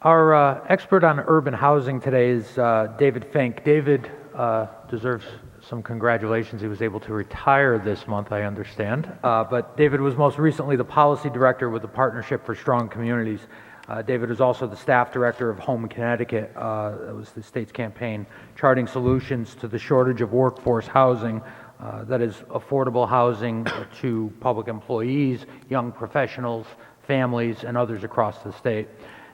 Our expert on urban housing today is David Fink. David deserves some congratulations. He was able to retire this month, I understand. But David was most recently the policy director with the Partnership for Strong Communities. David is also the staff director of Home Connecticut. That was the state's campaign, charting solutions to the shortage of workforce housing, that is affordable housing to public employees, young professionals, families, and others across the state.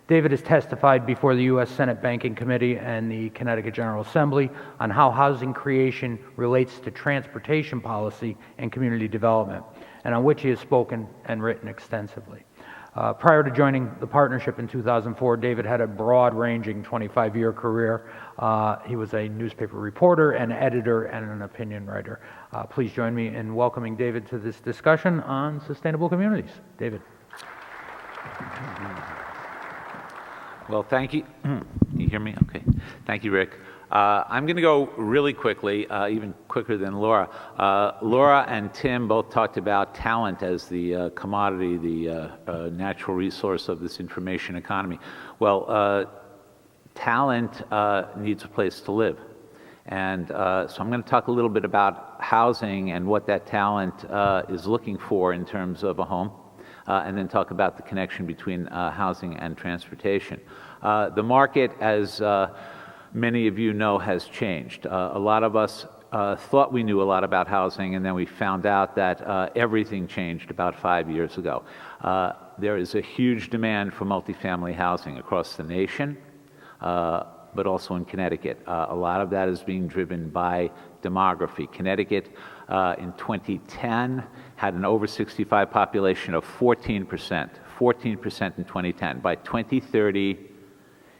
David has testified before the U.S. Senate Banking Committee and the Connecticut General Assembly on how housing creation relates to transportation policy and community development, and on which he has spoken and written extensively. Prior to joining the partnership in 2004, David had a broad-ranging 25-year career. He was a newspaper reporter, an editor, and an opinion writer. Please join me in welcoming David to this discussion on sustainable communities. David. Well, thank you. Can you hear me? Okay. Thank you, Rick. I'm going to go really quickly, even quicker than Laura. Laura and Tim both talked about talent as the commodity, the natural resource of this information economy. Well, talent needs a place to live. And so I'm going to talk a little bit about housing and what that talent is looking for in terms of a home. And then talk about the connection between housing and transportation. The market, as many of you know, has changed. A lot of us thought we knew a lot about housing, and then we found out that everything changed about 5 years ago. There is a huge demand for multifamily housing across the nation, but also in Connecticut. A lot of that is being driven by demography. Connecticut in 2010 had an over 65 population of 14% in 2010. By 2030,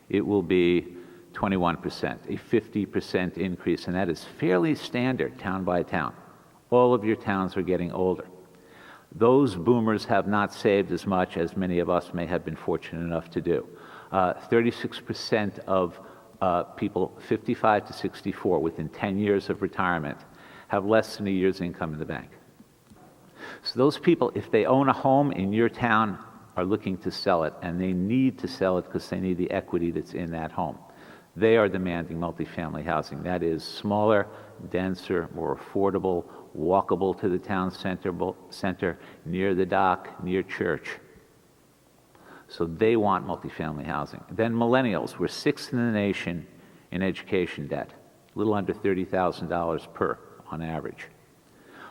it will be 21%, a 50% increase, and that is fairly standard town by town. All of your towns are getting older. Those boomers have not saved as much as many of us may have been fortunate enough to do. 36% of people 55 to 64 within 10 years of retirement have less than a year's income in the bank. So those people, if they own a home in your town, are looking to sell it, and they need to sell it because they need the equity that's in that home. They are demanding multifamily housing. That is smaller, denser, more affordable, walkable to the town center, near the dock, near church. So they want multifamily housing. Then millennials, we're sixth in the nation in education debt, a little under $30,000 per on average.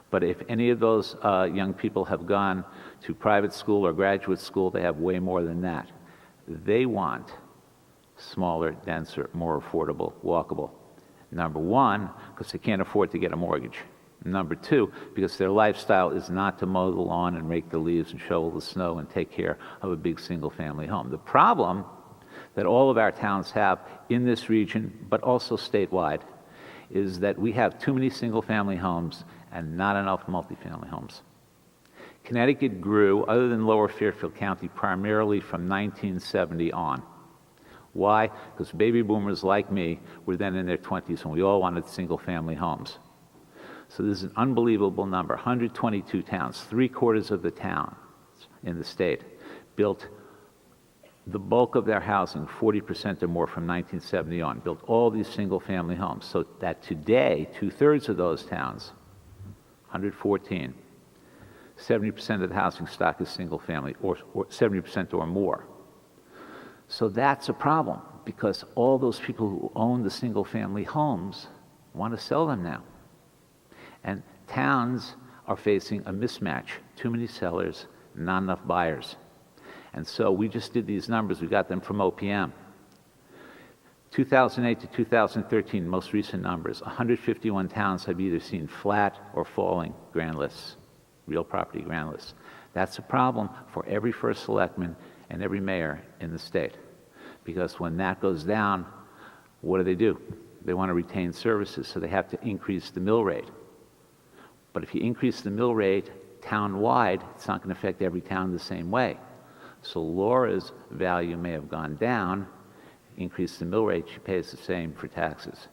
But if any of those young people have gone to private school or graduate school, they have way more than that. They want smaller, denser, more affordable, walkable. Number one, because they can't afford to get a mortgage. Number two, because their lifestyle is not to mow the lawn and rake the leaves and shovel the snow and take care of a big single-family home. The problem that all of our towns have in this region, but also statewide, is that we have too many single-family homes and not enough multifamily homes. Connecticut grew, other than Lower Fairfield County, primarily from 1970 on. Why? Because baby boomers like me were then in their 20s and we all wanted single-family homes. So this is an unbelievable number. 122 towns, 3/4 of the towns in the state, built the bulk of their housing, 40% or more from 1970 on, built all these single-family homes. So that today, 2/3 of those towns, 114, 70% of the housing stock is single-family, or 70% or more. So that's a problem, because all those people who own the single-family homes want to sell them now. And towns are facing a mismatch. Too many sellers, not enough buyers. And so we just did these numbers. We got them from OPM. 2008 to 2013, most recent numbers, 151 towns have either seen flat or falling grand lists, real property grand lists. That's a problem for every first selectman and every mayor in the state. Because when that goes down, what do? They want to retain services, so they have to increase the mill rate. But if you increase the mill rate town-wide, it's not going to affect every town the same way. So Laura's value may have gone down, increase the mill rate, she pays the same for taxes.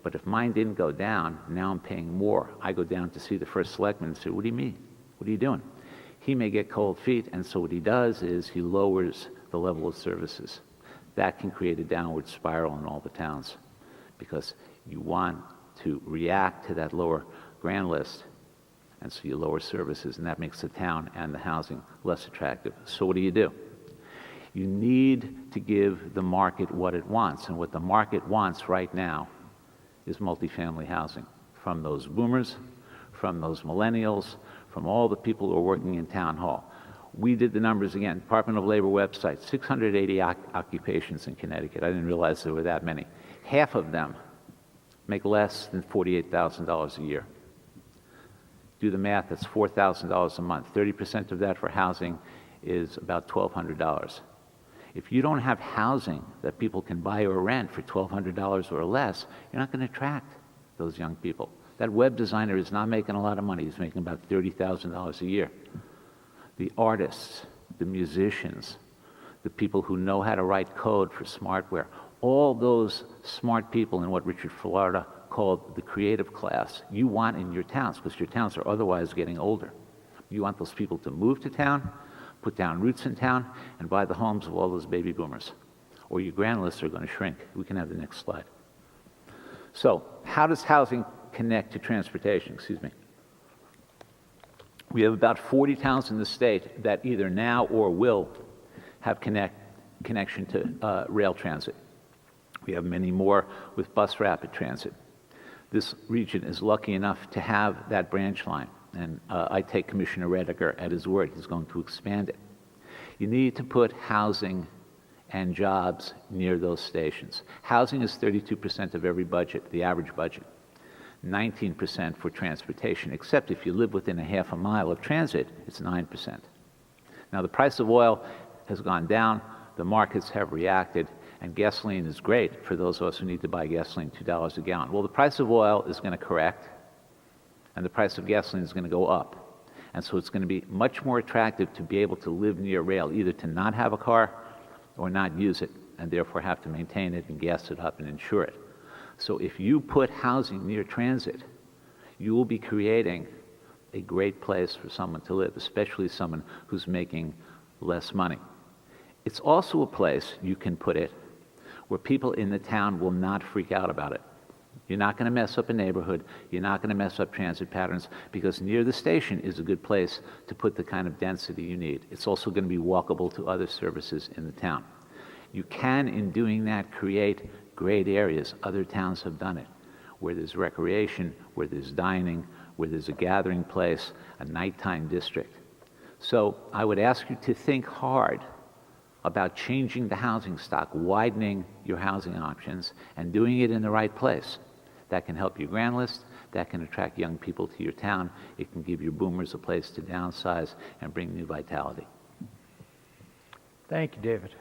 But if mine didn't go down, now I'm paying more. I go down to see the first selectman and say, what do you mean? What are you doing? He may get cold feet, and so what he does is he lowers the level of services. that can create a downward spiral in all the towns, because you want to react to that lower grand list, and so you lower services, and that makes the town and the housing less attractive. So what do? You need to give the market what it wants, and what the market wants right now is multifamily housing, from those boomers, from those millennials, from all the people who are working in town hall. We did the numbers again, Department of Labor website, 680 occupations in Connecticut. I didn't realize there were that many. Half of them make less than $48,000 a year. Do the math, that's $4,000 a month. 30% of that for housing is about $1,200. If you don't have housing that people can buy or rent for $1,200 or less, you're not going to attract those young people. That web designer is not making a lot of money. He's making about $30,000 a year. The artists, the musicians, the people who know how to write code for smartware, all those smart people in what Richard Florida called the creative class, you want in your towns, because your towns are otherwise getting older. You want those people to move to town, put down roots in town, and buy the homes of all those baby boomers, or your grand lists are going to shrink. We can have the next slide. So, how does housing connect to transportation? Excuse me. We have about 40 towns in the state that either now or will have connection to rail transit. We have many more with bus rapid transit. This region is lucky enough to have that branch line, and I take Commissioner Rediker at his word. He's going to expand it. You need to put housing and jobs near those stations. Housing is 32% of every budget, the average budget. 19% for transportation, except if you live within a half a mile of transit, it's 9%. Now, the price of oil has gone down, the markets have reacted, and gasoline is great for those of us who need to buy gasoline, $2 a gallon. Well, the price of oil is going to correct, and the price of gasoline is going to go up. And so it's going to be much more attractive to be able to live near rail, either to not have a car or not use it, and therefore have to maintain it and gas it up and insure it. So if you put housing near transit, you will be creating a great place for someone to live, especially someone who's making less money. It's also a place you can put it where people in the town will not freak out about it. You're not going to mess up a neighborhood, you're not going to mess up transit patterns, because near the station is a good place to put the kind of density you need. It's also going to be walkable to other services in the town. You can, in doing that, create great areas. Other towns have done it, where there's recreation, where there's dining, where there's a gathering place, a nighttime district. So I would ask you to think hard about changing the housing stock, widening your housing options, and doing it in the right place. That can help your grand list, that can attract young people to your town, it can give your boomers a place to downsize and bring new vitality. Thank you, David.